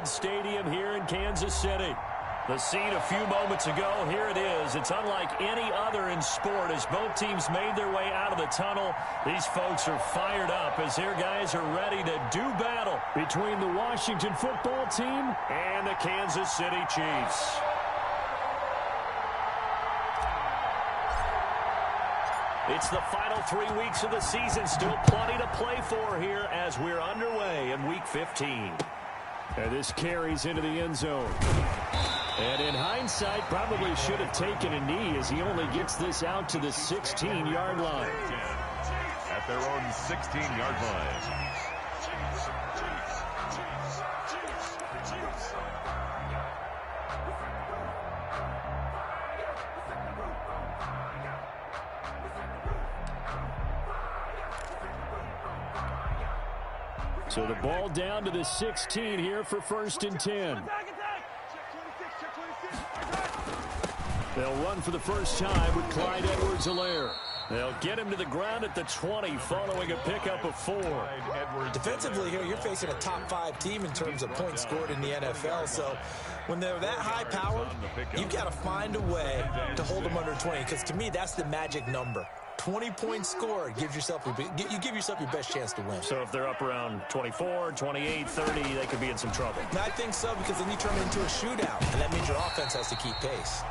Stadium here in Kansas City. The scene a few moments ago, here it is. It's unlike any other in sport as both teams made their way out of the tunnel. These folks are fired up as their guys are ready to do battle between the Washington football team and the Kansas City Chiefs. It's the final 3 weeks of the season. Still plenty to play for here as we're underway in Week 15. And this carries into the end zone. And in hindsight, probably should have taken a knee as he only gets this out to the 16-yard line. At their own 16-yard line. So the ball down to the 16 here for 1st and 10. They'll run for the first time with Clyde Edwards-Helaire. They'll get him to the ground at the 20 following a pickup of 4. Defensively here, you're facing a top 5 team in terms of points scored in the NFL. So when they're that high powered, you've got to find a way to hold them under 20. Because to me, that's the magic number. 20 points scored gives yourself you give yourself your best chance to win. So if they're up around 24, 28, 30, they could be in some trouble. I think so, because then you turn it into a shootout, and that means your offense has to keep pace.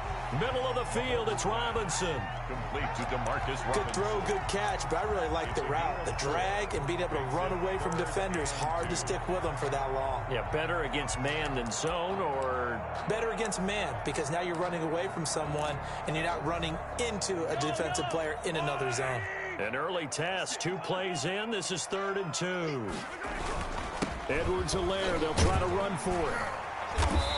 Middle of the field, it's Robinson. Complete to DeMarcus Robinson. Good throw, good catch, but I really like the route. The drag and being able to run away from defenders, hard to stick with them for that long. Yeah, better against man than zone, or? Better against man, because now you're running away from someone and you're not running into a defensive player in another zone. An early test, 2 plays in. This is 3rd and 2. Edwards-Helaire, they'll try to run for it.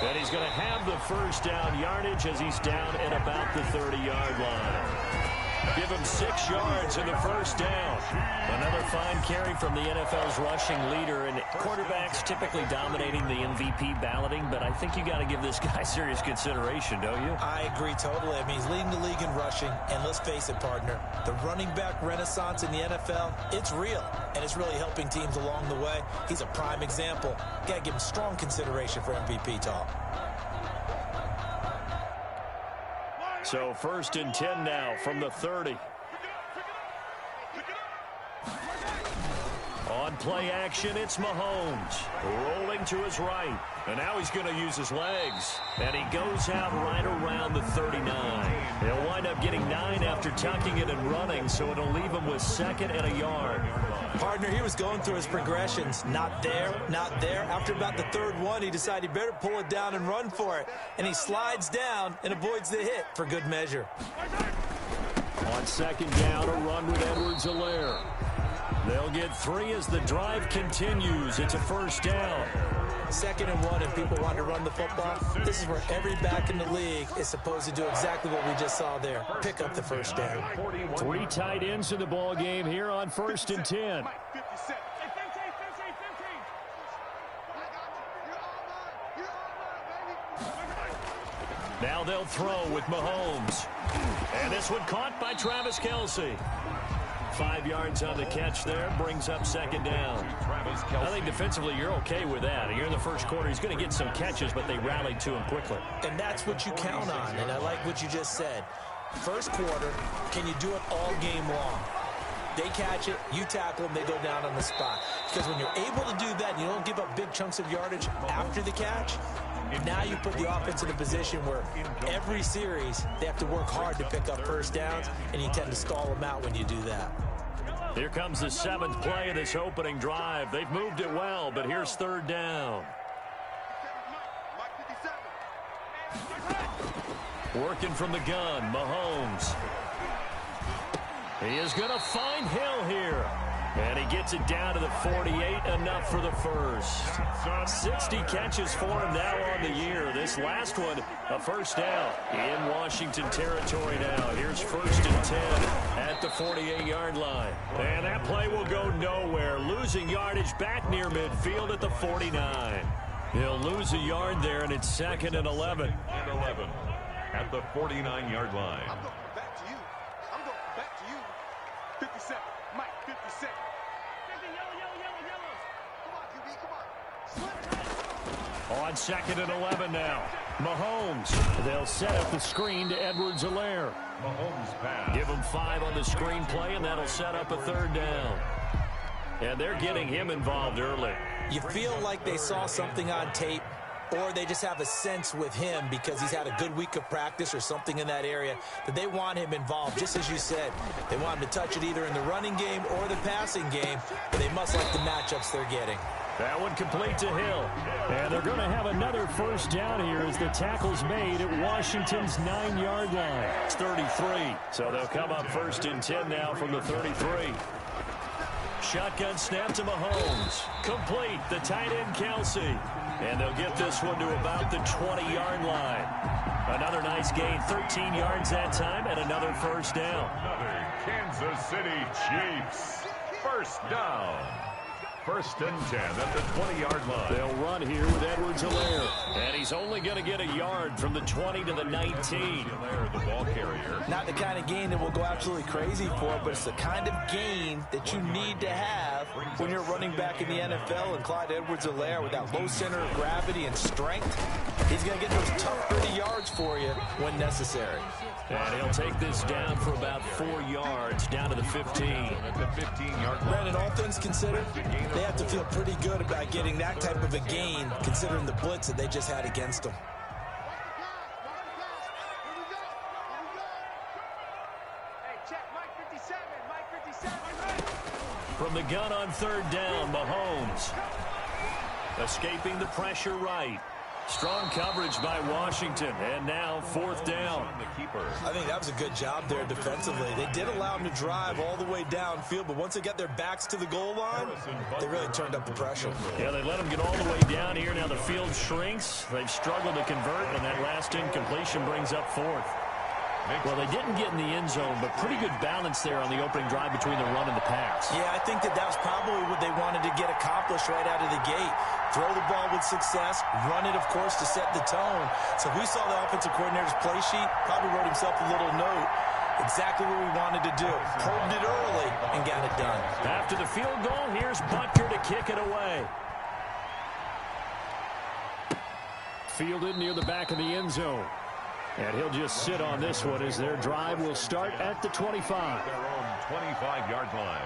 And he's going to have the first down yardage as he's down at about the 30-yard line. Give him 6 yards in the first down. Another fine carry from the NFL's rushing leader, and quarterbacks typically dominating the MVP balloting, but I think you got to give this guy serious consideration, don't you? I agree totally. I mean, he's leading the league in rushing, and let's face it, partner, the running back renaissance in the NFL, it's real, and it's really helping teams along the way. He's a prime example. Got to give him strong consideration for MVP talk. So 1st and 10 now from the 30. On play action, it's Mahomes. Rolling to his right. And now he's going to use his legs. And he goes out right around the 39. He'll wind up getting 9 after tucking it and running, so it'll leave him with 2nd and a yard. Partner, he was going through his progressions. Not there, not there. After about the 3rd one, he decided he better pull it down and run for it. And he slides down and avoids the hit for good measure. On 2nd down, a run with Edwards-Helaire. They'll get 3 as the drive continues. It's a first down. 2nd and 1, and people want to run the football. This is where every back in the league is supposed to do exactly what we just saw there. Pick up the first down. 3 tight ends in the ball game here on 1st and 10. Now they'll throw with Mahomes. And this one caught by Travis Kelce. 5 yards on the catch there, brings up 2nd down. I think defensively you're okay with that. Here in the first quarter, he's going to get some catches, but they rallied to him quickly. And that's what you count on, and I like what you just said. First quarter, can you do it all game long? They catch it, you tackle them, they go down on the spot. Because when you're able to do that and you don't give up big chunks of yardage after the catch, now you put the offense in a position where every series they have to work hard to pick up first downs, and you tend to stall them out when you do that. Here comes the 7th play of this opening drive. They've moved it well, but here's 3rd down. Working from the gun, Mahomes. He is going to find Hill here. And he gets it down to the 48, enough for the first. 60 catches for him now on the year. This last one, a first down in Washington territory now. Here's 1st and 10 at the 48-yard line. And that play will go nowhere. Losing yardage back near midfield at the 49. He'll lose a yard there, and it's 2nd and 11. And 11 at the 49-yard line. I'm going back to you. I'm going back to you. 57. Mike, 57. Come on, QB, come on. On 2nd and 11 now. Mahomes. They'll set up the screen to Edwards-Helaire. Mahomes pass. Give him 5 on the screen play, and that'll set up a 3rd down. And they're getting him involved early. You feel like they saw something on tape, or they just have a sense with him because he's had a good week of practice or something in that area that they want him involved. Just as you said, they want him to touch it either in the running game or the passing game, but they must like the matchups they're getting. That one complete to Hill. And they're going to have another 1st down here as the tackle's made at Washington's 9-yard line. It's 33. So they'll come up 1st and 10 now from the 33. Shotgun snap to Mahomes. Complete. The tight end, Kelsey. And they'll get this one to about the 20-yard line. Another nice gain. 13 yards that time and another 1st down. Another Kansas City Chiefs. 1st down. 1st and 10 at the 20-yard line. They'll run here with Edwards-Helaire. And he's only going to get a yard from the 20 to the 19. Helaire, the ball carrier. Not the kind of gain that we'll go absolutely crazy for, but it's the kind of gain that you need to have when you're running back in the NFL. And Clyde Edwards-Helaire, with that low center of gravity and strength, he's going to get those tough 30 yards for you when necessary. And he'll take this down for about 4 yards, down to the 15. At the 15-yard line. Brandon, all things considered, they have to feel pretty good about getting that type of a gain, considering the blitz that they just had against them. From the gun on 3rd down, Mahomes. Escaping the pressure right. Strong coverage by Washington, and now 4th down. I think that was a good job there defensively. They did allow them to drive all the way downfield, but once they got their backs to the goal line, they really turned up the pressure. Yeah, they let them get all the way down here. Now the field shrinks. They've struggled to convert, and that last incompletion brings up 4th. Well, they didn't get in the end zone, but pretty good balance there on the opening drive between the run and the pass. Yeah, I think that was probably what they wanted to get accomplished right out of the gate. Throw the ball with success, run it, of course, to set the tone. So we saw the offensive coordinator's play sheet, probably wrote himself a little note. Exactly what we wanted to do. Probed it early and got it done. After the field goal, here's Butker to kick it away. Fielded near the back of the end zone. And he'll just sit on this one as their drive will start at the 25. Their own 25-yard line.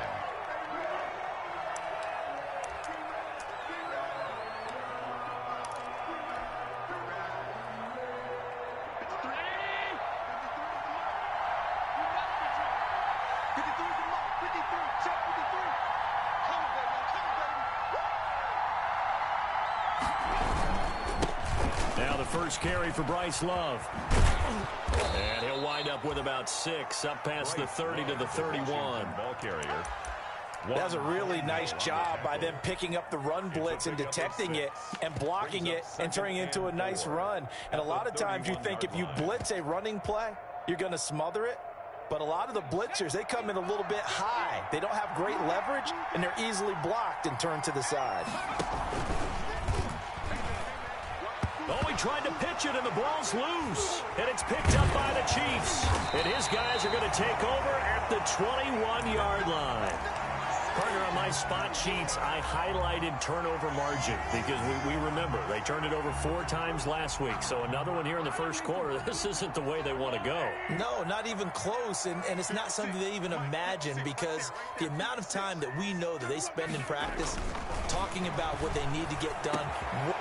Now the first carry for Bryce Love. And he'll wind up with about 6, up past the 30 to the 31. Ball carrier. That was a really nice job by them picking up the run blitz and detecting it and blocking it and turning it into a nice run. And a lot of times you think if you blitz a running play, you're going to smother it. But a lot of the blitzers, they come in a little bit high. They don't have great leverage, and they're easily blocked and turned to the side. Oh, he tried to pitch it, and the ball's loose. And it's picked up by the Chiefs. And his guys are going to take over at the 21-yard line. Partner, on my spot sheets, I highlighted turnover margin because we remember they turned it over 4 times last week. So another one here in the first quarter. This isn't the way they want to go. No, not even close, and it's not something they even imagine because the amount of time that we know that they spend in practice talking about what they need to get done.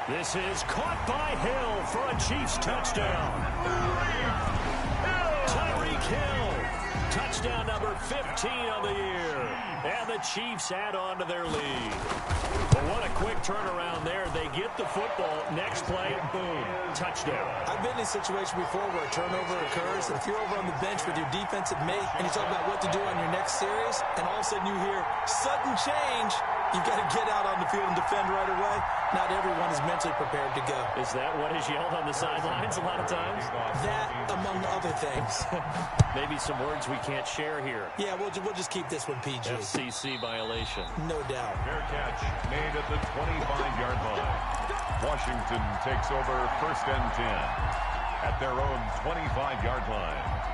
This is caught by Hill for a Chiefs touchdown. Tyreek Hill. Touchdown number 15 on the year. And the Chiefs add on to their lead. But what a quick turnaround there. They get the football. Next play, boom, touchdown. I've been in a situation before where a turnover occurs, and if you're over on the bench with your defensive mate and you talk about what to do on your next series, and all of a sudden you hear sudden change, you've got to get out on the field and defend right away. Not everyone is mentally prepared to go. Is that what is yelled on the sidelines a lot of times? That, among other things. Maybe some words we can't share here. Yeah, we'll just keep this one PG. FCC violation. No doubt. Fair catch made at the 25-yard line. Washington takes over 1st and 10 at their own 25-yard line.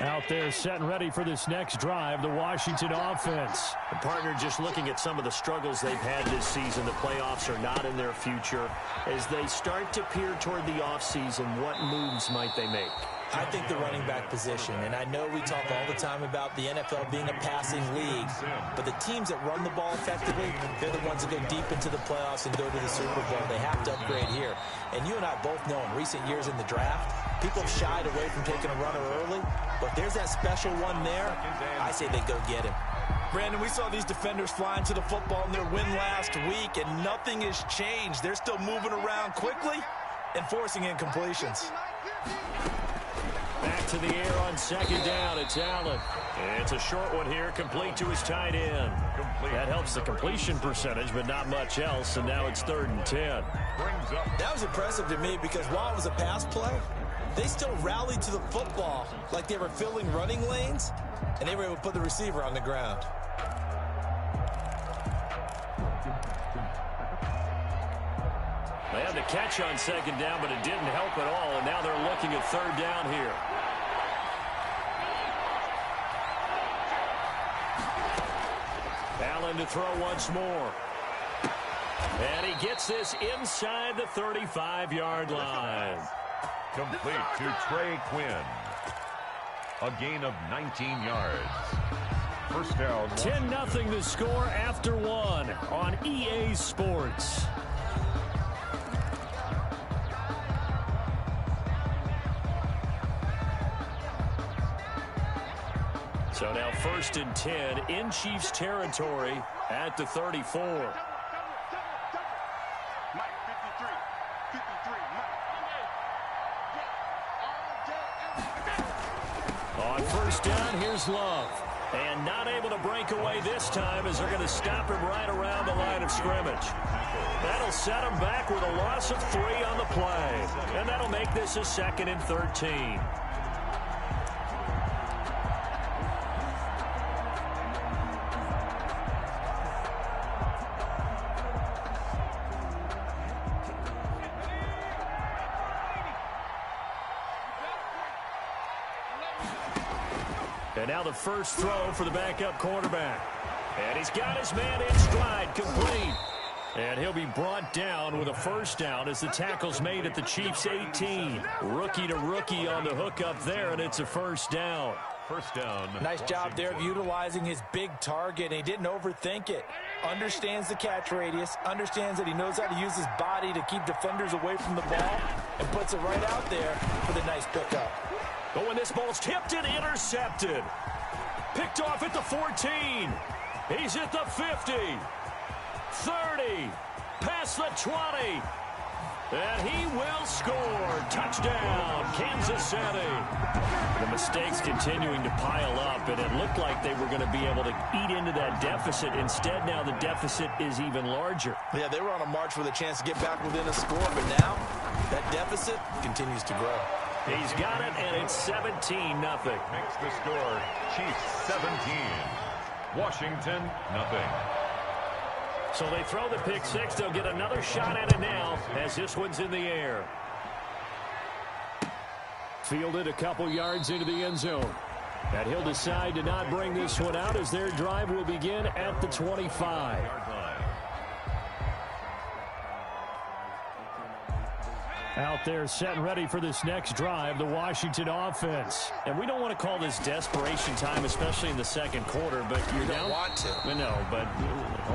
Out there set and ready for this next drive, the Washington offense. The partner just looking at some of the struggles they've had this season. The playoffs are not in their future. As they start to peer toward the offseason, what moves might they make? I think the running back position, and I know we talk all the time about the NFL being a passing league, but the teams that run the ball effectively, they're the ones that go deep into the playoffs and go to the Super Bowl. They have to upgrade here. And you and I both know in recent years in the draft, people have shied away from taking a runner early, but if there's that special one there, I say they go get him. Brandon, we saw these defenders flying to the football in their win last week, and nothing has changed. They're still moving around quickly and forcing incompletions. Back to the air on second down. It's Allen. It's a short one here, complete to his tight end. That helps the completion percentage, but not much else, and now it's 3rd and 10. That was impressive to me because while it was a pass play, they still rallied to the football like they were filling running lanes, and they were able to put the receiver on the ground. They had the catch on second down, but it didn't help at all, and now they're looking at 3rd down here. Allen to throw once more. And he gets this inside the 35-yard line. Complete to Trey Quinn. A gain of 19 yards. First down. 10-0 the score after 1 on EA Sports. So now 1st and 10 in Chiefs territory at the 34. On 1st down, here's Love. And not able to break away this time as they're going to stop him right around the line of scrimmage. That'll set him back with a loss of 3 on the play. And that'll make this a 2nd and 13. And now the first throw for the backup quarterback. And he's got his man in stride, complete. And he'll be brought down with a 1st down as the tackle's made at the Chiefs' 18. Rookie to rookie on the hookup there, and it's a 1st down. First down. Nice job there of utilizing his big target. He didn't overthink it. Understands the catch radius. Understands that he knows how to use his body to keep defenders away from the ball. And puts it right out there for the nice pickup. But when this ball's tipped and intercepted. Picked off at the 14. He's at the 50. 30. Past the 20. And he will score. Touchdown, Kansas City. The mistakes continuing to pile up, and it looked like they were going to be able to eat into that deficit. Instead, now the deficit is even larger. Yeah, they were on a march with a chance to get back within a score, but now that deficit continues to grow. He's got it, and it's 17-0. Makes the score Chiefs 17. Washington, nothing. So they throw the pick six. They'll get another shot at it now as this one's in the air. Fielded a couple yards into the end zone. And he'll decide to not bring this one out as their drive will begin at the 25. Out there set and ready for this next drive, the Washington offense. And we don't want to call this desperation time, especially in the second quarter, but you're down. You don't want to. No, but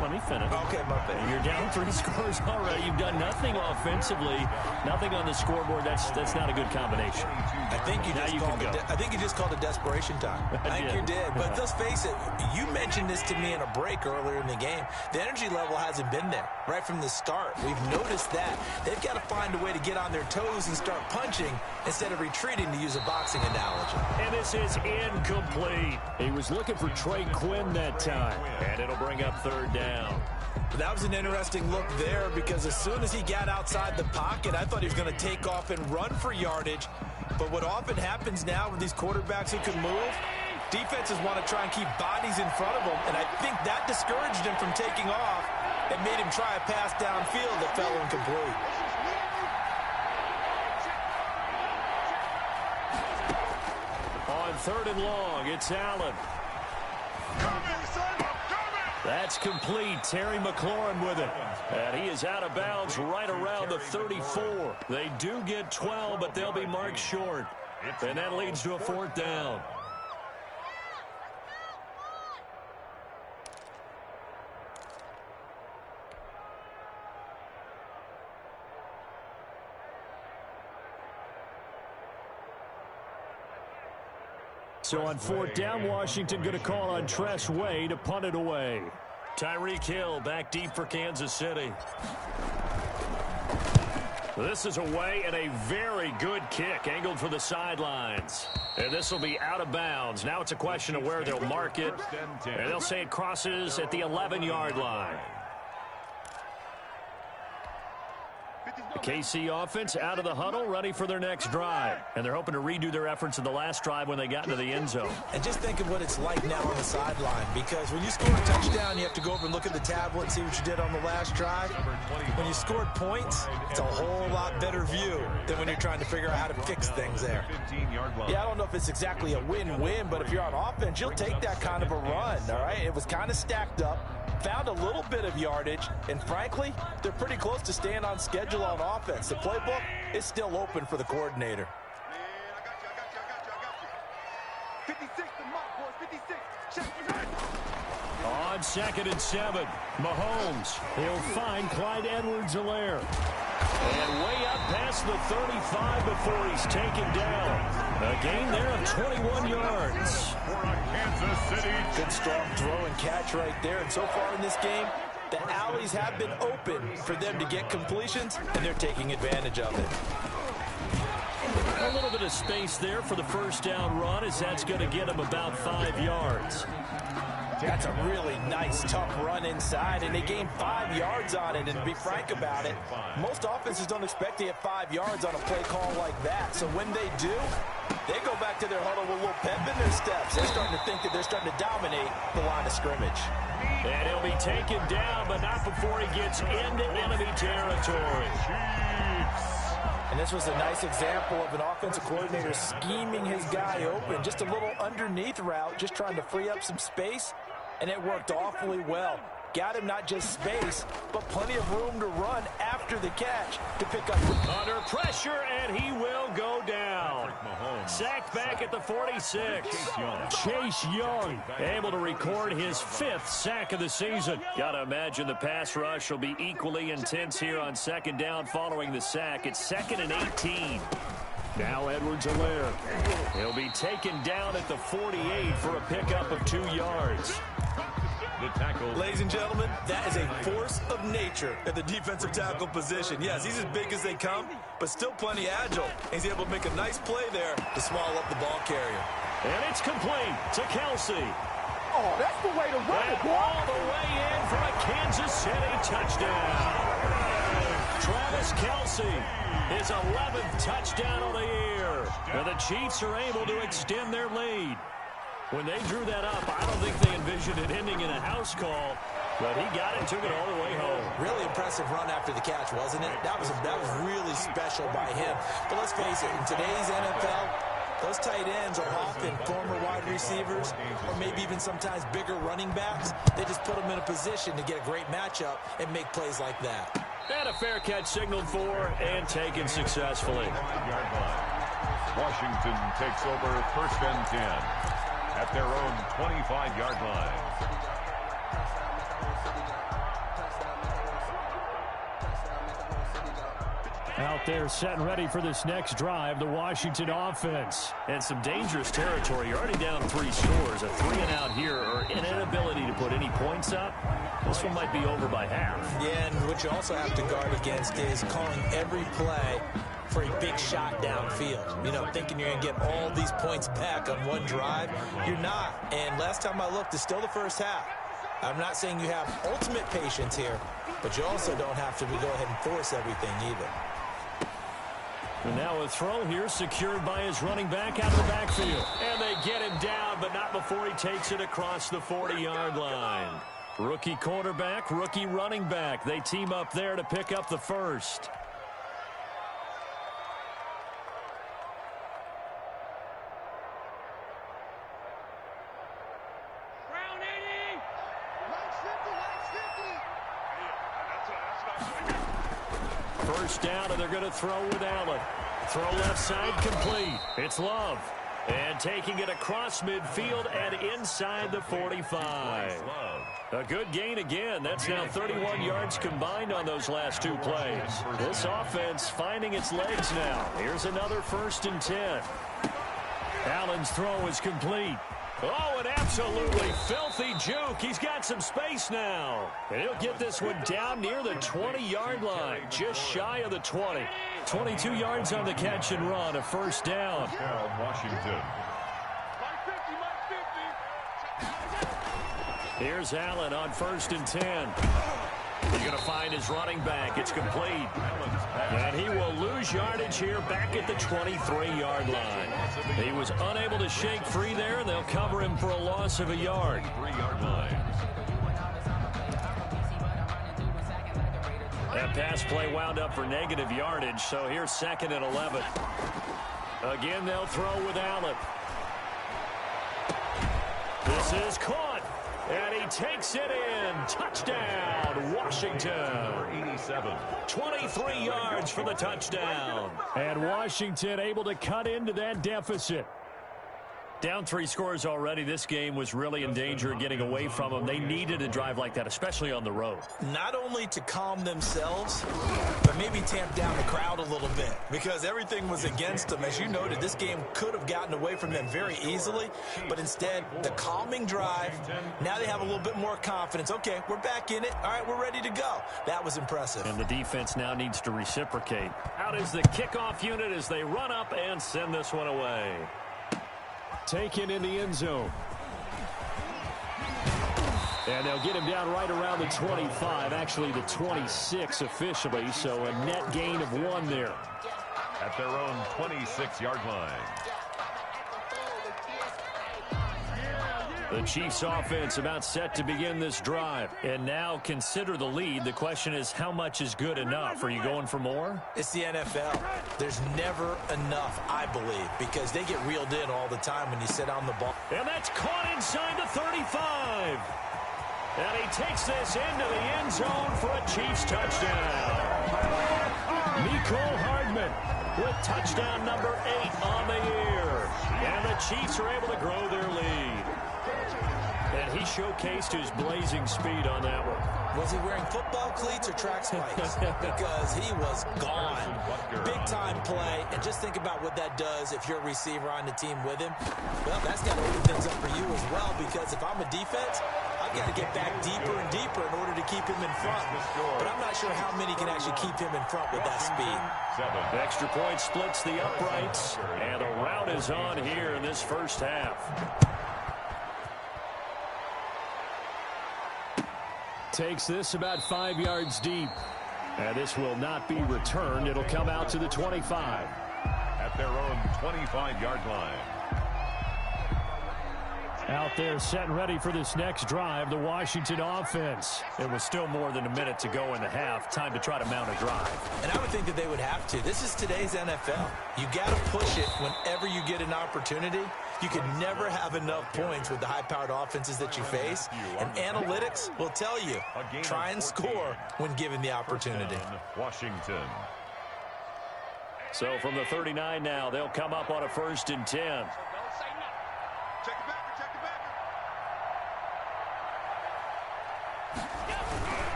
let me finish. Okay, my bad. You're down 3 scores already. You've done nothing offensively, nothing on the scoreboard. That's not a good combination. I think you just called it desperation time. I think you did. But let's face it, you mentioned this to me in a break earlier in the game. The energy level hasn't been there right from the start. We've noticed that. They've got to find a way to get on their toes and start punching instead of retreating, to use a boxing analogy. And this is incomplete. He was looking for Trey Quinn that time. And it'll bring up third down. That was an interesting look there because as soon as he got outside the pocket, I thought he was going to take off and run for yardage. But what often happens now with these quarterbacks who can move, defenses want to try and keep bodies in front of them, and I think that discouraged him from taking off and made him try a pass downfield that fell incomplete. On 3rd and long. It's Allen. That's complete. Terry McLaurin with it. And he is out of bounds right around the 34. They do get 12, but they'll be marked short. And that leads to a 4th down. So on 4th down, Washington going to call on Tress Way to punt it away. Tyreek Hill back deep for Kansas City. This is away and a very good kick angled for the sidelines. And this will be out of bounds. Now it's a question of where they'll mark it. And they'll say it crosses at the 11-yard line. The KC offense out of the huddle, ready for their next drive. And they're hoping to redo their efforts in the last drive when they got into the end zone. And just think of what it's like now on the sideline, because when you score a touchdown, you have to go over and look at the tablet and see what you did on the last drive. When you scored points, it's a whole lot better view than when you're trying to figure out how to fix things there. Yeah, I don't know if it's exactly a win-win, but if you're on offense, you'll take that kind of a run, all right? It was kind of stacked up. Found a little bit of yardage, and frankly, they're pretty close to staying on schedule on offense. The playbook is still open for the coordinator. I got you. 56, the mark, boys. 56. Check. On 2nd and 7, Mahomes. He'll find Clyde Edwards-Helaire. And way up past the 35 before he's taken down. A gain there of 21 yards. Good strong throw and catch right there. And so far in this game, the alleys have been open for them to get completions, and they're taking advantage of it. A little bit of space there for the 1st down run, as that's going to get him about 5 yards. That's a really nice, tough run inside, and they gained 5 yards on it. And to be frank about it, most offenses don't expect to get 5 yards on a play call like that. So when they do, they go back to their huddle with a little pep in their steps. They're starting to think that they're starting to dominate the line of scrimmage. And he'll be taken down, but not before he gets into enemy territory. And this was a nice example of an offensive coordinator scheming his guy open. Just a little underneath route, just trying to free up some space, and it worked awfully well. Got him not just space, but plenty of room to run after the catch to pick up. Under pressure, and he will go down. Sacked back at the 46. Chase Young able to record his 5th sack of the season. Got to imagine the pass rush will be equally intense here on 2nd down following the sack. It's 2nd and 18. Now Edwards-Helaire. He'll be taken down at the 48 for a pickup of 2 yards. The tackle. Ladies and gentlemen, that is a force of nature at the defensive tackle position. Yes, he's as big as they come, but still plenty agile. He's able to make a nice play there to swallow up the ball carrier. And it's complete to Kelsey. Oh, that's the way to run it, boy. All the way in for a Kansas City touchdown. Travis Kelsey, his 11th touchdown of the year. And the Chiefs are able to extend their lead. When they drew that up, I don't think they envisioned it ending in a house call, but he got it and took it all the way home. Really impressive run after the catch, wasn't it? That was really special by him. But let's face it, in today's NFL, those tight ends are often former wide receivers or maybe even sometimes bigger running backs. They just put them in a position to get a great matchup and make plays like that. And a fair catch signaled for and taken successfully. Washington takes over 1st and 10 at their own 25-yard line. Out there set and ready for this next drive, the Washington offense. And some dangerous territory. You're already down 3 scores. A 3-and-out here, or an inability to put any points up. This one might be over by half. Yeah, and what you also have to guard against is calling every play for a big shot downfield. You know, thinking you're going to get all these points back on one drive. You're not. And last time I looked, it's still the first half. I'm not saying you have ultimate patience here, but you also don't have to go ahead and force everything either. And now a throw here secured by his running back out of the backfield. And they get him down, but not before he takes it across the 40-yard line. Rookie quarterback, rookie running back. They team up there to pick up the first. first down, and they're going to throw with Allen. Throw left side complete. It's Love. And taking it across midfield and inside the 45. A good gain again. That's now 31 yards combined on those last two plays. This offense finding its legs now. Here's another 1st and 10. Allen's throw is complete. Oh, an absolutely filthy juke. He's got some space now. And he'll get this one down near the 20-yard line, just shy of the 20. 22 yards on the catch and run, a first down. Washington. Here's Allen on 1st and 10. He's going to find his running back. It's complete. And he will lose yardage here back at the 23-yard line. He was unable to shake free there, and they'll cover him for a loss of a yard. 3-yard line. That pass play wound up for negative yardage, so here's 2nd and 11. Again, they'll throw with Allen. This is caught. And he takes it in. Touchdown, Washington. 87. 23 yards for the touchdown. And Washington able to cut into that deficit. Down 3 scores already. This game was really in danger of getting away from them. They needed a drive like that, especially on the road. Not only to calm themselves, but maybe tamp down the crowd a little bit, because everything was against them. As you noted, this game could have gotten away from them very easily, but instead, the calming drive, now they have a little bit more confidence. Okay, we're back in it. All right, we're ready to go. That was impressive. And the defense now needs to reciprocate. Out is the kickoff unit as they run up and send this one away. Taken in the end zone. And they'll get him down right around the 25, actually the 26 officially, so a net gain of 1 there. At their own 26-yard line. The Chiefs offense about set to begin this drive. And now consider the lead. The question is, how much is good enough? Are you going for more? It's the NFL. There's never enough, I believe, because they get reeled in all the time when you sit on the ball. And that's caught inside the 35. And he takes this into the end zone for a Chiefs touchdown. Mecole Hardman with touchdown number 8 on the year. And the Chiefs are able to grow their lead. And he showcased his blazing speed on that one. Was he wearing football cleats or track spikes? Because he was gone. Big-time play. And just think about what that does if you're a receiver on the team with him. Well, that's got to open things up for you as well, because if I'm a defense, I've got to get back deeper and deeper in order to keep him in front. But I'm not sure how many can actually keep him in front with that speed. The extra point splits the uprights. And a rout is on here in this first half. Takes this about 5 yards deep. And this will not be returned. It'll come out to the 25. At their own 25-yard line. Out there set and ready for this next drive, the Washington offense. It was still more than a minute to go in the half. Time to try to mount a drive. And I would think that they would have to. This is today's NFL. You got to push it whenever you get an opportunity. You can never have enough points with the high-powered offenses that you face. And analytics will tell you, try and score when given the opportunity. Washington. So from the 39 now, they'll come up on a 1st and 10.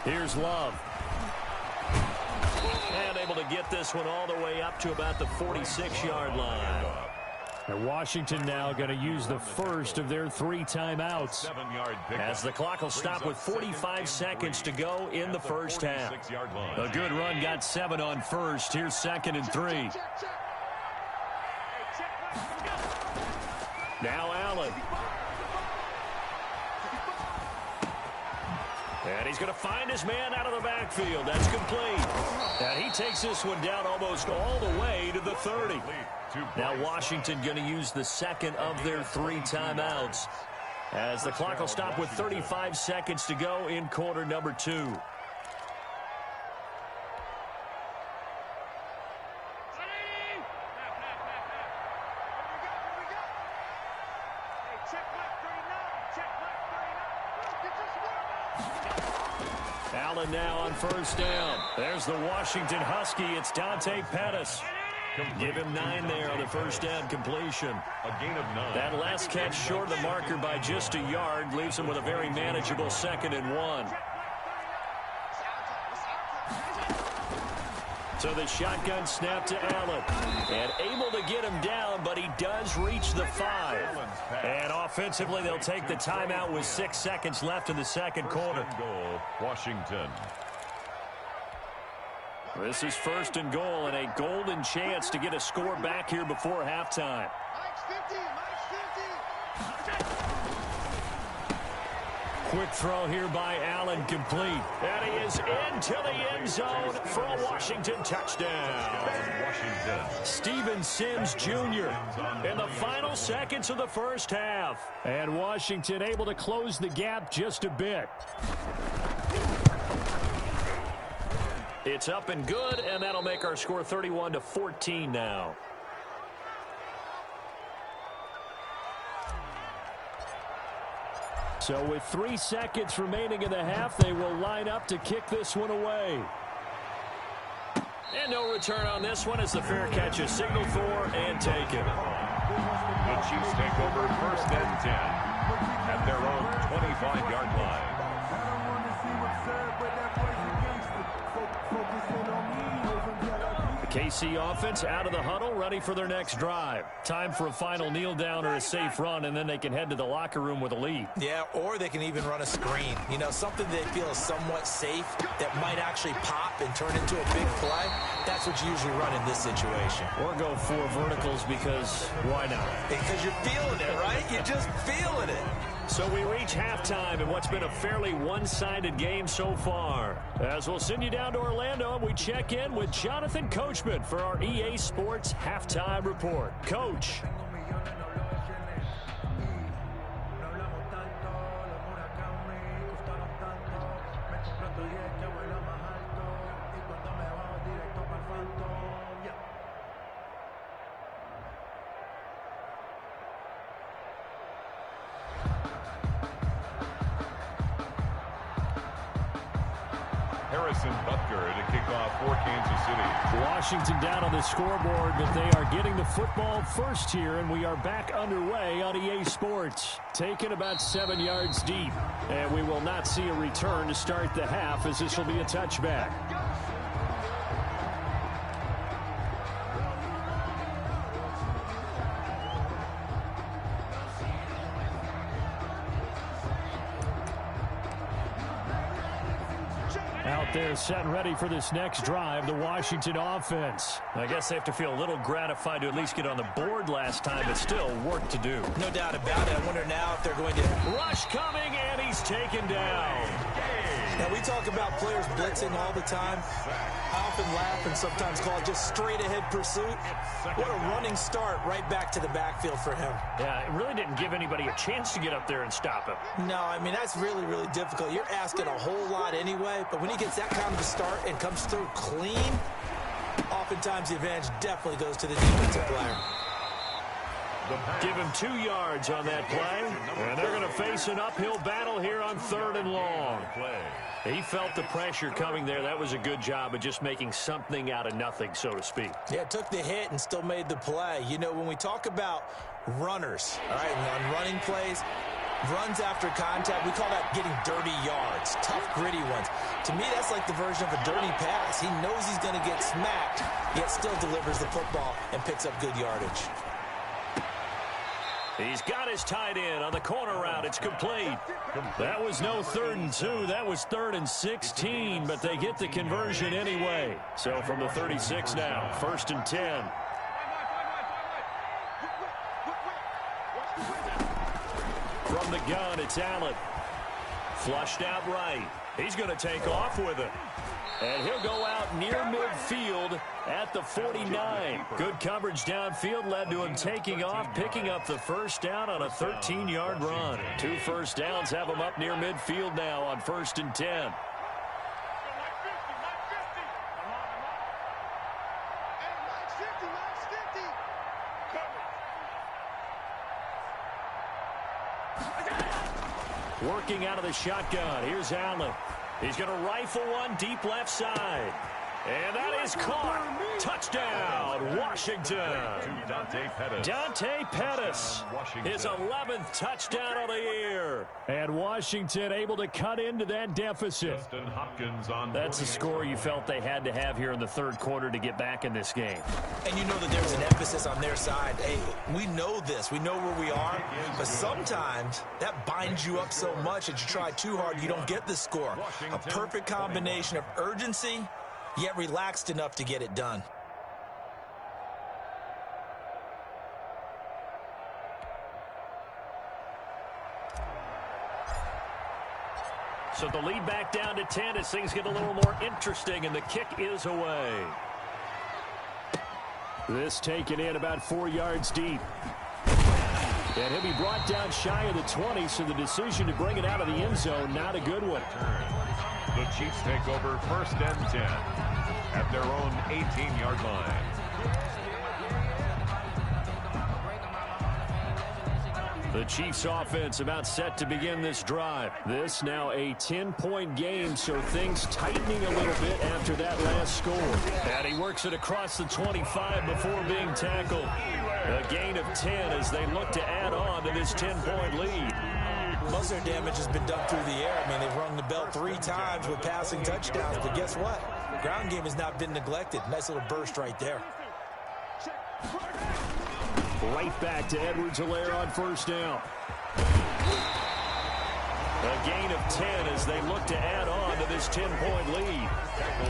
Here's Love. And able to get this one all the way up to about the 46-yard line. And Washington now going to use the first of their 3 timeouts. As the clock will stop with 45 seconds to go in the first half. A good run got 7 on first. Here's 2nd and 3. Now Allen. And he's going to find his man out of the backfield. That's complete. And he takes this one down almost all the way to the 30. Now Washington going to use the second of their 3 timeouts. As the clock will stop with 35 seconds to go in quarter number 2. Allen now on first down. There's the Washington Husky. It's Dante Pettis. Give him 9 there on the first down completion. A gain of 9. That last catch short of the marker by just a yard leaves him with a very manageable 2nd and 1. So the shotgun snap to Allen. And able to get him down, but he does reach the 5. And offensively, they'll take the timeout with 6 seconds left in the second quarter. Goal, Washington. This is 1st and goal and a golden chance to get a score back here before halftime. Quick throw here by Allen, complete. And he is into the end zone for a Washington touchdown. Washington. Steven Sims Jr. in the final seconds of the first half. And Washington able to close the gap just a bit. It's up and good, and that'll make our score 31-14 now. So with 3 seconds remaining in the half, they will line up to kick this one away. And no return on this one as the fair catch is signaled for and taken. The Chiefs take over 1st and 10 at their own 25-yard line. KC offense out of the huddle, ready for their next drive. Time for a final kneel down or a safe run, and then they can head to the locker room with a lead. Yeah, or they can even run a screen. You know, something they feel is somewhat safe that might actually pop and turn into a big play. That's what you usually run in this situation. Or go 4 verticals because why not? Because you're feeling it, right? You're just feeling it. So we reach halftime in what's been a fairly one-sided game so far. As we'll send you down to Orlando, we check in with Jonathan Coachman for our EA Sports Halftime Report. Coach. Butker to kick off for Kansas City. Washington down on the scoreboard, but they are getting the football first here, and we are back underway on EA Sports. Taken about 7 yards deep, and we will not see a return to start the half as this will be a touchback. They're set and ready for this next drive, the Washington offense. I guess they have to feel a little gratified to at least get on the board last time, but still work to do. No doubt about it. I wonder now if they're going to... Rush coming, and he's taken down. Now, we talk about players blitzing all the time. I often laugh and sometimes call it just straight-ahead pursuit. What a running start right back to the backfield for him. Yeah, it really didn't give anybody a chance to get up there and stop him. No, I mean, that's really, really difficult. You're asking a whole lot anyway, but when he gets that kind of a start and comes through clean, oftentimes the advantage definitely goes to the defensive player. Give him 2 yards on that play, and they're going to face an uphill battle here on 3rd and long. He felt the pressure coming there. That was a good job of just making something out of nothing, so to speak. Yeah, took the hit and still made the play. You know, when we talk about runners, all right, on running plays, runs after contact, we call that getting dirty yards, tough, gritty ones. To me, that's like the version of a dirty pass. He knows he's going to get smacked, yet still delivers the football and picks up good yardage. He's got his tight end on the corner route. It's complete. That was no 3rd and 2. That was 3rd and 16, but they get the conversion anyway. So from the 36 now, 1st and 10. From the gun, it's Allen. Flushed out right. He's going to take off with it. And he'll go out near midfield at the 49. Good coverage downfield led to him taking off, picking up the first down on a 13-yard run. 2 first downs have him up near midfield now on 1st and 10. Working out of the shotgun. Here's Allen. He's going to rifle one deep left side. And that is caught. Touchdown, Washington. Dante Pettis, his 11th touchdown of the year. And Washington able to cut into that deficit. That's the score you felt they had to have here in the third quarter to get back in this game. And you know that there's an emphasis on their side. Hey, we know this. We know where we are. But sometimes that binds you up so much that you try too hard, you don't get the score. A perfect combination of urgency, yet relaxed enough to get it done. So the lead back down to 10 as things get a little more interesting, and the kick is away. This taken in about 4 yards deep. And he'll be brought down shy of the 20, so the decision to bring it out of the end zone, not a good one. The Chiefs take over 1st and 10 at their own 18-yard line. The Chiefs offense about set to begin this drive. This now a 10-point game, so things tightening a little bit after that last score. And he works it across the 25 before being tackled. A gain of 10 as they look to add on to this 10-point lead. Most of their damage has been done through the air. I mean, they've rung the bell 3 times with passing touchdowns, but guess what? Ground game has not been neglected. Nice little burst right there. Right back to Edwards-Helaire on 1st down. A gain of 10 as they look to add on to this 10-point lead.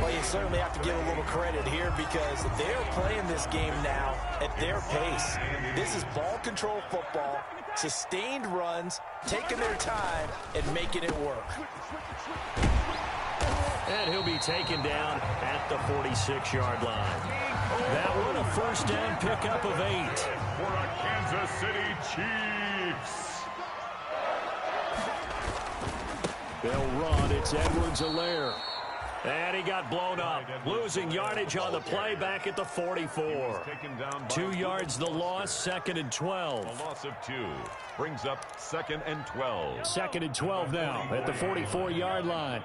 Well, you certainly have to give a little credit here because they're playing this game now at their pace. This is ball control football, sustained runs, taking their time, and making it work. And he'll be taken down at the 46-yard line. That one a 1st down pickup of 8. For the Kansas City Chiefs. They'll run. It's Edwards-Helaire. And he got blown up. Losing yardage on the play back at the 44. 2 yards the loss, 2nd and 12. A loss of 2 brings up 2nd and 12. 2nd and 12 now at the 44-yard line.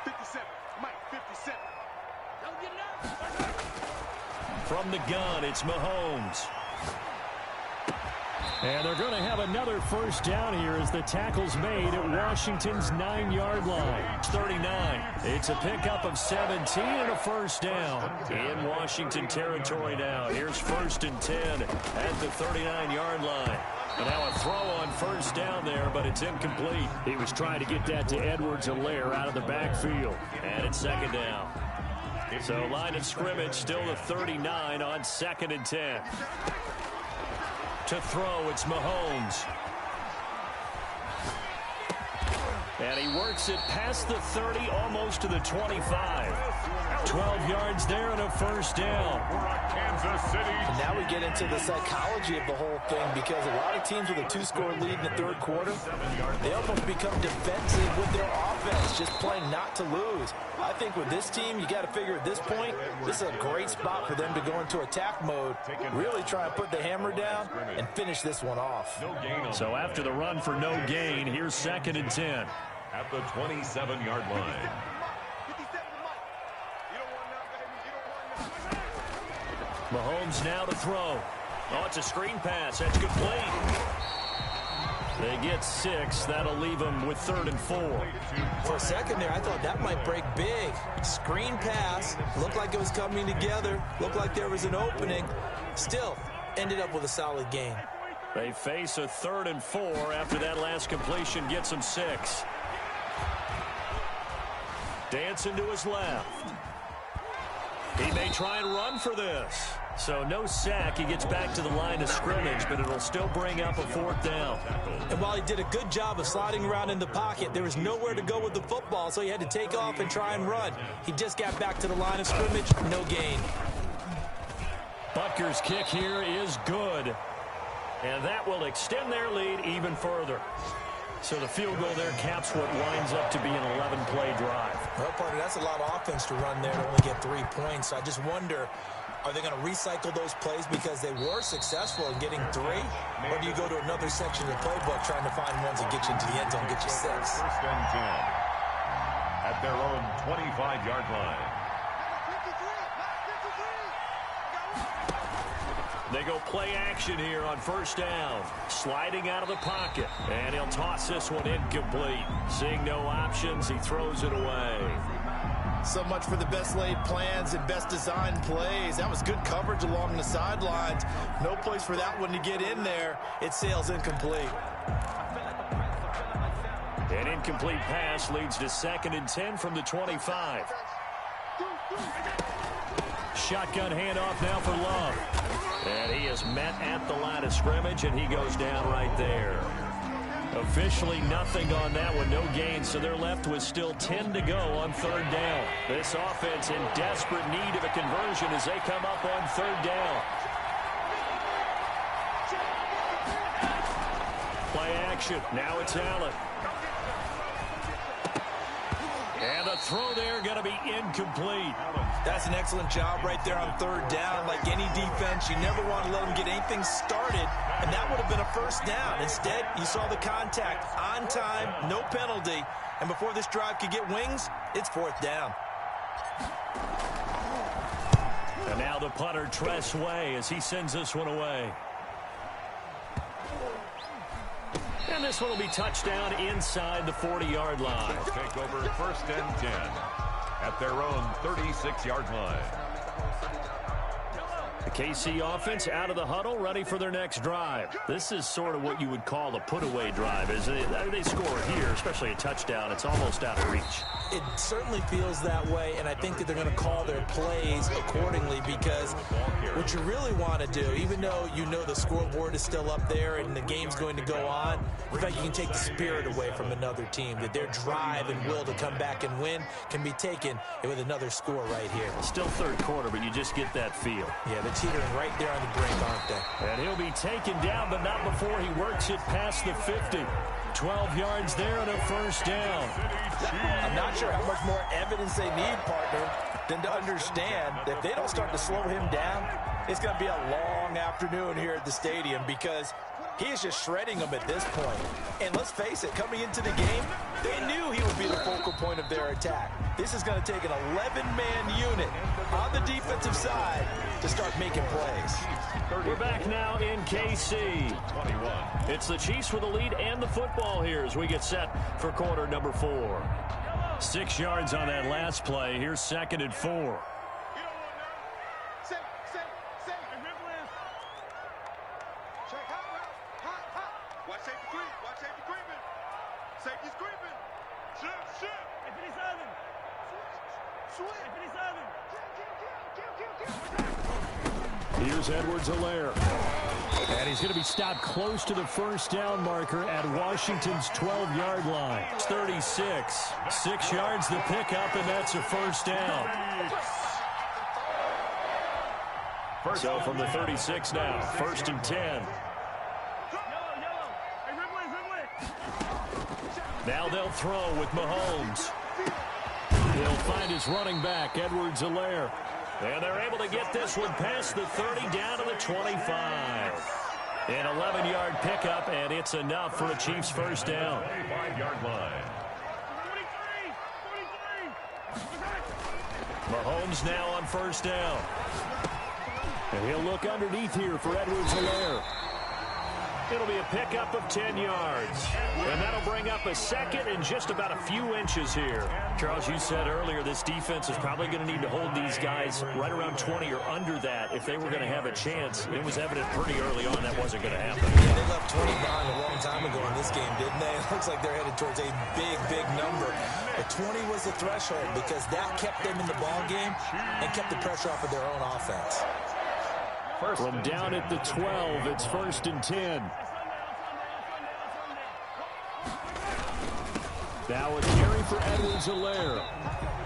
57, Mike, 57. From the gun, it's Mahomes. And they're going to have another 1st down here as the tackle's made at Washington's 9-yard line. 39. It's a pickup of 17 and a 1st down. In Washington territory now. Here's 1st and 10 at the 39-yard line. And now a throw on 1st down there, but it's incomplete. He was trying to get that to Edwards-Helaire out of the backfield. And it's 2nd down. So line of scrimmage still the 39 on 2nd and 10. To throw, it's Mahomes. And he works it past the 30, almost to the 25. 12 yards there and a 1st down. Kansas City. And now we get into the psychology of the whole thing because a lot of teams with a 2-score lead in the 3rd quarter, they almost become defensive with their offense, just playing not to lose. I think with this team, you got to figure at this point, this is a great spot for them to go into attack mode, really try and put the hammer down and finish this one off. So after the run for no gain, here's 2nd and 10. At the 27-yard line. Mahomes now to throw. Oh, it's a screen pass. That's complete. They get 6. That'll leave them with 3rd and 4. For a second there, I thought that might break big. Screen pass. Looked like it was coming together. Looked like there was an opening. Still, ended up with a solid gain. They face a 3rd and 4 after that last completion gets them 6. Dancing to his left. He may try and run for this. So no sack. He gets back to the line of scrimmage, but it'll still bring up a 4th down. And while he did a good job of sliding around in the pocket, there was nowhere to go with the football, so he had to take off and try and run. He just got back to the line of scrimmage, no gain. Butker's kick here is good. And that will extend their lead even further. So the field goal there caps what winds up to be an 11-play drive. Well, partner, that's a lot of offense to run there to only get 3 points. I just wonder, Are they going to recycle those plays because they were successful in getting 3? Or do you go to another section of the playbook trying to find ones that get you into the end zone, get you 6? First and 10 at their own 25-yard line. They go play action here on first down. Sliding out of the pocket. And he'll toss this one incomplete. Seeing no options, he throws it away. So much for the best laid plans and best designed plays. That was good coverage along the sidelines. No place for that one to get in there. It sails incomplete. An incomplete pass leads to 2nd and 10 from the 25. Shotgun handoff now for Love. And he is met at the line of scrimmage, and he goes down right there. Officially nothing on that one, no gain, so they're left with still 10 to go on 3rd down. This offense in desperate need of a conversion as they come up on 3rd down. Play action, now it's Allen. And the throw there going to be incomplete. That's an excellent job right there on 3rd down. Like any defense, you never want to let them get anything started, and that would have been a first down. Instead, you saw the contact on time, no penalty, and before this drive could get wings, it's 4th down. And now the punter, Tress Way, as he sends this one away. And this one will be touchdown inside the 40-yard line. Take over 1st and 10 at their own 36-yard line. The KC offense out of the huddle, ready for their next drive. This is sort of what you would call a put-away drive. As they score here, especially a touchdown, it's almost out of reach. It certainly feels that way, and I think that they're going to call their plays accordingly, because what you really want to do, even though you know the scoreboard is still up there and the game's going to go on, in fact, you can take the spirit away from another team, that their drive and will to come back and win can be taken with another score right here. Still 3rd quarter, but you just get that feel. Yeah, they're teetering right there on the brink, aren't they? And he'll be taken down, but not before he works it past the 50. 12 yards there and a first down. I'm not sure how much more evidence they need, partner, than to understand that if they don't start to slow him down, it's going to be a long afternoon here at the stadium, because he is just shredding them at this point. And let's face it, coming into the game, they knew he would be the focal point of their attack. This is going to take an 11-man unit on the defensive side to start making plays. We're back now in KC. 21. It's the Chiefs with the lead and the football here as we get set for quarter number 4. 6 yards on that last play. Here's 2nd and 4. Here's Edwards-Helaire. And he's going to be stopped close to the first down marker at Washington's 12-yard line. It's 36. 6 yards the pickup, and that's a first down. So from the 36 now, 1st and 10. Now they'll throw with Mahomes. He'll find his running back, Edwards-Helaire. And they're able to get this one past the 30 down to the 25. An 11-yard pickup, and it's enough for a Chiefs first down. 25-yard line. Mahomes now on first down. And he'll look underneath here for Edwards-Helaire. It'll be a pickup of 10 yards. And that'll bring up a second and just about a few inches here. Charles, you said earlier this defense is probably going to need to hold these guys right around 20 or under that if they were going to have a chance. It was evident pretty early on that wasn't going to happen. Yeah, they left 20 behind a long time ago in this game, didn't they? It looks like they're headed towards a big, big number. But 20 was the threshold because that kept them in the ball game and kept the pressure off of their own offense. From down at the 12, it's 1st and 10. Now a carry for Edwards-Helaire.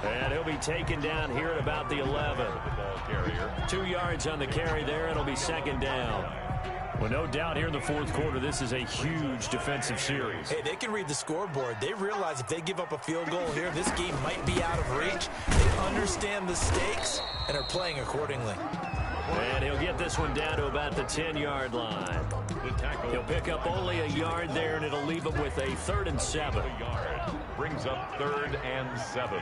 And he'll be taken down here at about the 11. 2 yards on the carry there. It'll be 2nd down. Well, no doubt here in the 4th quarter, this is a huge defensive series. Hey, they can read the scoreboard. They realize if they give up a field goal here, this game might be out of reach. They understand the stakes and are playing accordingly. And he'll get this one down to about the 10-yard line. He'll pick up only a yard there, and it'll leave him with a 3rd and 7. Brings up 3rd and 7.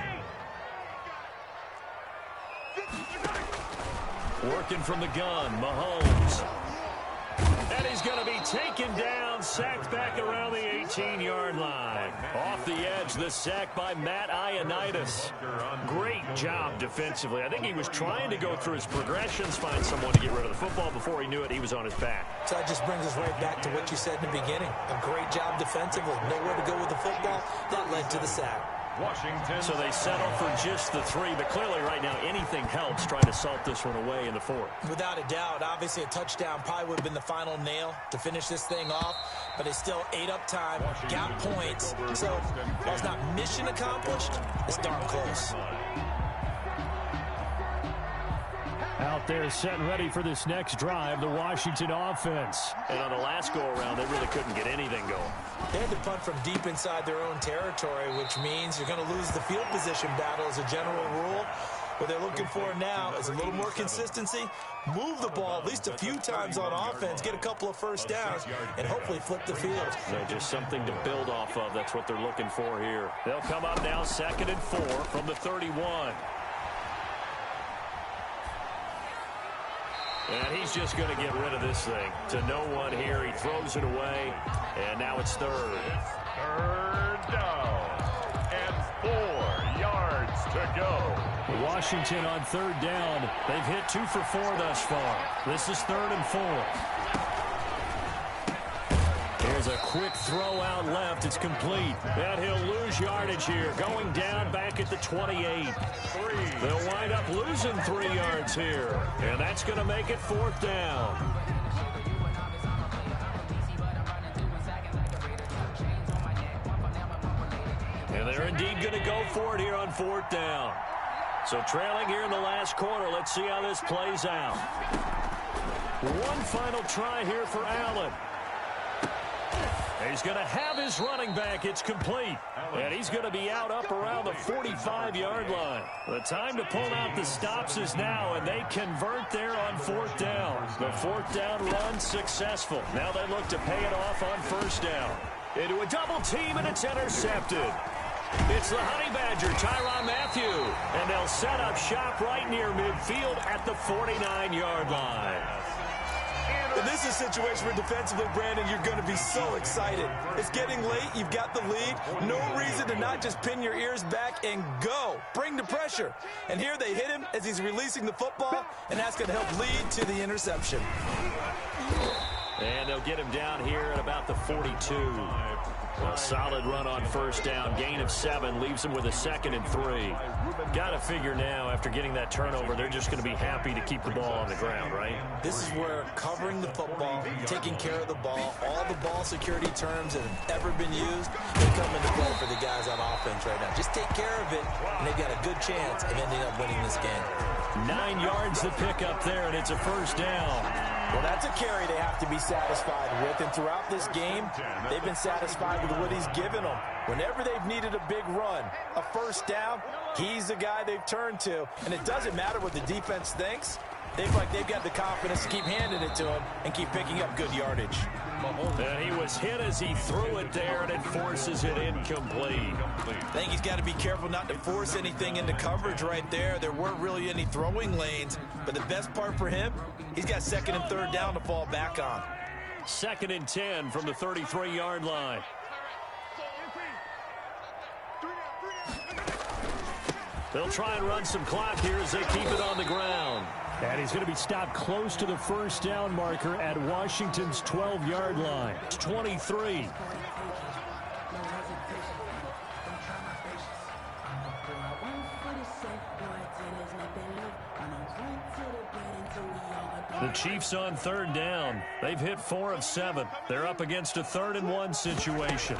Working from the gun, Mahomes. And he's going to be taken down, sacked back around the 18-yard line. Off the edge, the sack by Matt Ioannidis. Great job defensively. I think he was trying to go through his progressions, find someone to get rid of the football. Before he knew it, he was on his back. So that just brings us right back to what you said in the beginning. A great job defensively. Nowhere to go with the football. That led to the sack. Washington. So they settle for just the 3, but clearly right now anything helps trying to salt this one away in the 4th. Without a doubt, obviously a touchdown probably would have been the final nail to finish this thing off, but it still ate up time, got points. So while it's not mission accomplished, it's darn close. Out there set and ready for this next drive, the Washington offense. And on the last go-around, they really couldn't get anything going. They had to punt from deep inside their own territory, which means you're going to lose the field position battle as a general rule. What they're looking for now is a little more consistency, move the ball at least a few times on offense, get a couple of first downs, and hopefully flip the field. So just something to build off of. That's what they're looking for here. They'll come up now 2nd and 4 from the 31. And he's just going to get rid of this thing. To no one here. He throws it away. And now it's 3rd. 3rd down. And 4 yards to go. Washington on 3rd down. They've hit 2 for 4 thus far. This is 3rd and 4. Here's a quick throw out left. It's complete. And he'll lose yardage here. Going down back at the 28. They'll wind up losing 3 yards here. And that's going to make it 4th down. And they're indeed going to go for it here on 4th down. So trailing here in the last quarter. Let's see how this plays out. One final try here for Allen. He's going to have his running back. It's complete. And he's going to be out up around the 45-yard line. The time to pull out the stops is now, and they convert there on 4th down. The 4th down run successful. Now they look to pay it off on 1st down. Into a double team, and it's intercepted. It's the Honey Badger, Tyrann Mathieu. And they'll set up shop right near midfield at the 49-yard line. And this is a situation where defensively, Brandon, you're going to be so excited. It's getting late. You've got the lead. No reason to not just pin your ears back and go. Bring the pressure. And here they hit him as he's releasing the football, and that's going to help lead to the interception. And they'll get him down here at about the 42. A solid run on 1st down. Gain of 7 leaves him with a 2nd and 3. Got to figure now, after getting that turnover, they're just going to be happy to keep the ball on the ground, right? This is where covering the football, taking care of the ball, all the ball security terms that have ever been used, they come into play for the guys on offense right now. Just take care of it, and they've got a good chance of ending up winning this game. 9 yards to pick up there, and it's a 1st down. Well, that's a carry they have to be satisfied with, and throughout this game, they've been satisfied with what he's given them. Whenever they've needed a big run, a 1st down, he's the guy they've turned to, and it doesn't matter what the defense thinks. They've got the confidence to keep handing it to him and keep picking up good yardage. And he was hit as he threw it there, and it forces it incomplete. I think he's got to be careful not to force anything into coverage right there. There weren't really any throwing lanes, but the best part for him, he's got 2nd and 3rd down to fall back on. 2nd and 10 from the 33-yard line. They'll try and run some clock here as they keep it on the ground. And he's going to be stopped close to the 1st down marker at Washington's 12-yard line. It's 23. The Chiefs on 3rd down. They've hit 4 of 7. They're up against a 3rd and 1 situation.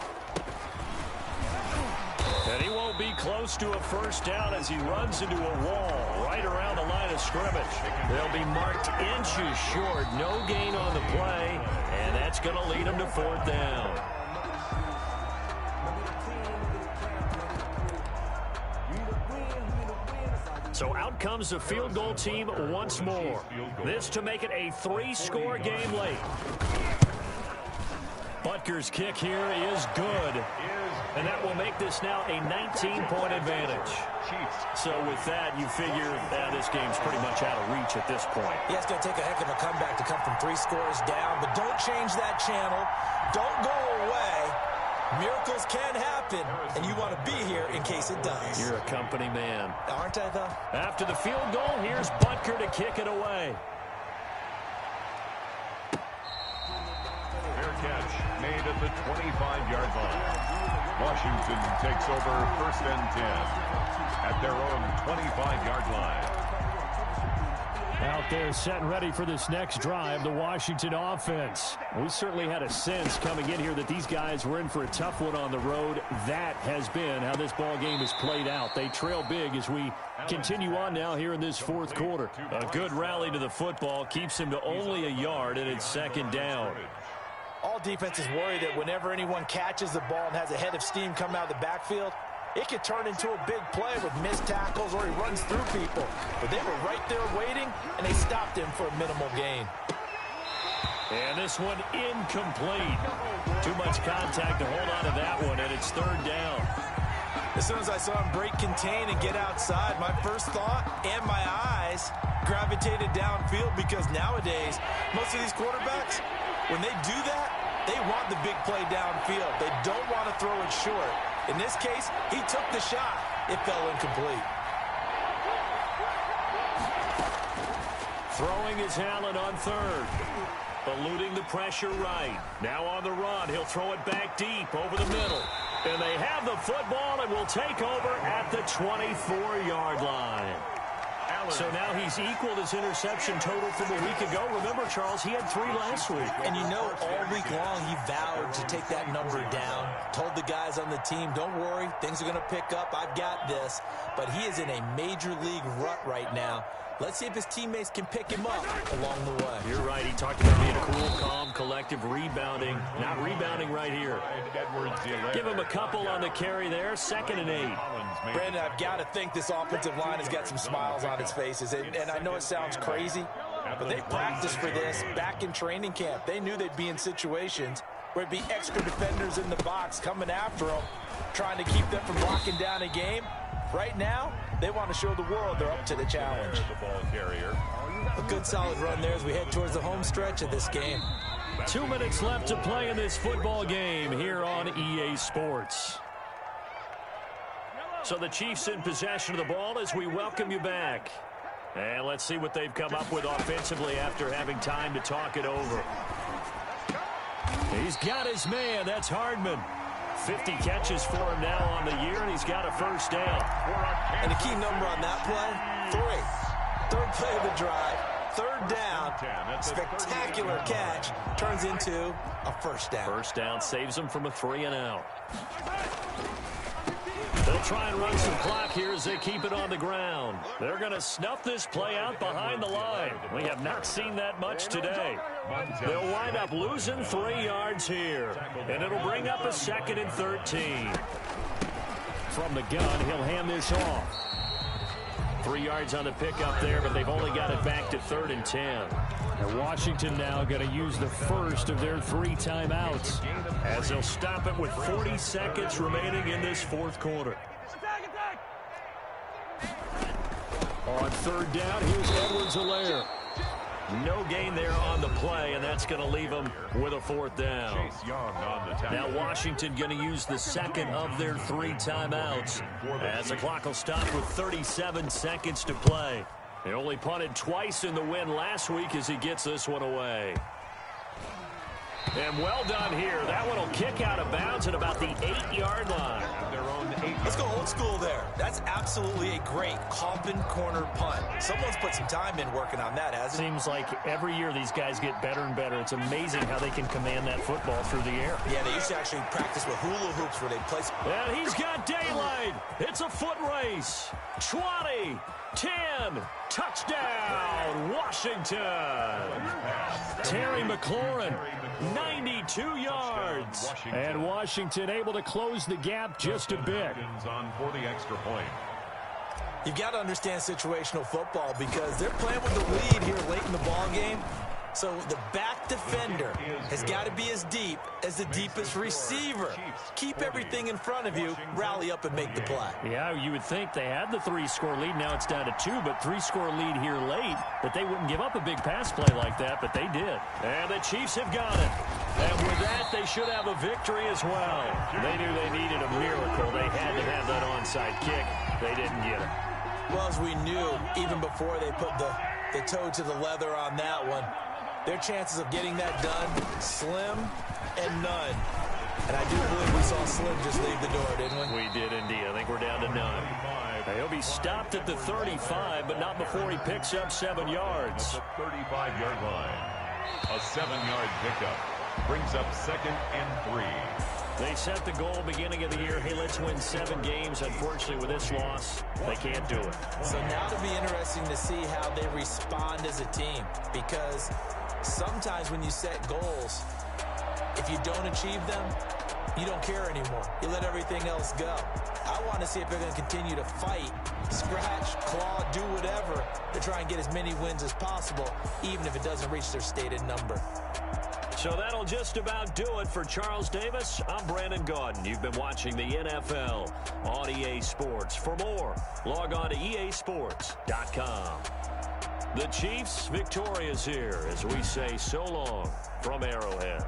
And he won't be close to a 1st down as he runs into a wall right around the line of scrimmage. They'll be marked inches short. No gain on the play, and that's going to lead him to 4th down. So out comes the field goal team once more. This to make it a 3-score game late. Butker's kick here is good. And that will make this now a 19-point advantage. So with that, you figure this game's pretty much out of reach at this point. Yeah, it's going to take a heck of a comeback to come from 3 scores down, but don't change that channel. Don't go away. Miracles can happen, and you want to be here in case it does. You're a company man. Aren't I, though? After the field goal, here's Butker to kick it away. Fair catch made at the 25-yard line. Washington takes over 1st and 10 at their own 25-yard line. Out there set and ready for this next drive, the Washington offense. We certainly had a sense coming in here that these guys were in for a tough one on the road. That has been how this ball game has played out. They trail big as we continue on now here in this 4th quarter. A good rally to the football keeps him to only a yard, and it's 2nd down. All defenses worry that whenever anyone catches the ball and has a head of steam coming out of the backfield, it could turn into a big play with missed tackles or he runs through people. But they were right there waiting, and they stopped him for a minimal gain. And this one incomplete. Too much contact to hold on to that one, and it's 3rd down. As soon as I saw him break contain and get outside, my first thought and my eyes gravitated downfield, because nowadays, most of these quarterbacks, when they do that, they want the big play downfield. They don't want to throw it short. In this case, he took the shot. It fell incomplete. Throwing is Allen on 3rd. Eluding the pressure right. Now on the run. He'll throw it back deep over the middle. And they have the football and will take over at the 24-yard line. So now he's equaled his interception total from a week ago. Remember, Charles, he had 3 last week. And you know, all week long he vowed to take that number down. Told the guys on the team, don't worry, things are going to pick up. I've got this. But he is in a major league rut right now. Let's see if his teammates can pick him up along the way. You're right. He talked about being cool, calm, collective, rebounding. Not rebounding right here. Give him a couple on the carry there. 2nd and 8. Brandon, I've got to think this offensive line has got some smiles on its faces. And I know it sounds crazy, but they practiced for this back in training camp. They knew they'd be in situations where it'd be extra defenders in the box coming after them, trying to keep them from locking down a game. Right now, they want to show the world they're up to the challenge. A good solid run there as we head towards the home stretch of this game. 2 minutes left to play in this football game here on EA Sports. So the Chiefs in possession of the ball as we welcome you back. And let's see what they've come up with offensively after having time to talk it over. He's got his man. That's Hardman. 50 catches for him now on the year, and he's got a 1st down. And the key number on that play, 3. 3rd play of the drive, 3rd down. Spectacular catch turns into a 1st down. 1st down saves him from a 3-and-out. They'll try and run some clock here as they keep it on the ground. They're going to snuff this play out behind the line. We have not seen that much today. They'll wind up losing 3 yards here. And it'll bring up a 2nd and 13. From the gun, he'll hand this off. 3 yards on the pickup there, but they've only got it back to 3rd and 10. And Washington now going to use the first of their 3 timeouts as they'll stop it with 40 seconds remaining in this 4th quarter. On 3rd down, here's Edwards-Helaire. No gain there on the play, and that's going to leave them with a 4th down. Now Washington going to use the 2nd of their 3 timeouts as the clock will stop with 37 seconds to play. They only punted twice in the win last week as he gets this one away. And well done here. That one will kick out of bounds at about the 8-yard line. Let's go old school there. That's absolutely a great Coffin corner punt. Someone's put some time in working on that, hasn't it? Seems like every year these guys get better and better. It's amazing how they can command that football through the air. Yeah, they used to actually practice with hula hoops where they place. And he's got daylight. It's a foot race. 20, 10, touchdown, Washington. Terry McLaurin, 92 yards. And Washington able to close the gap just a bit. On for the extra point. You've got to understand situational football because they're playing with the lead here late in the ball game. So the back defender has got to be as deep as the deepest receiver. Keep everything in front of you, rally up and make the play. Yeah, you would think they had the 3-score lead. Now it's down to 2, but 3-score lead here late. That they wouldn't give up a big pass play like that, but they did. And the Chiefs have got it. And with that, they should have a victory as well. They knew they needed a miracle. They had to have that onside kick. They didn't get it. Well, as we knew, even before they put the toe to the leather on that one, their chances of getting that done, slim and none. And I do believe we saw Slim just leave the door, didn't we? We did indeed. I think we're down to none. He'll be stopped at the 35, but not before he picks up 7 yards. At the 35-yard line. A 7-yard pickup brings up 2nd and 3. They set the goal beginning of the year. Hey, let's win 7 games. Unfortunately, with this loss, they can't do it. So now it'll be interesting to see how they respond as a team, because sometimes when you set goals, if you don't achieve them, you don't care anymore. You let everything else go. I want to see if they're going to continue to fight, scratch, claw, do whatever to try and get as many wins as possible, even if it doesn't reach their stated number. So that'll just about do it for Charles Davis. I'm Brandon Gaudin. You've been watching the NFL on EA Sports. For more, log on to easports.com. The Chiefs victorious here as we say so long from Arrowhead.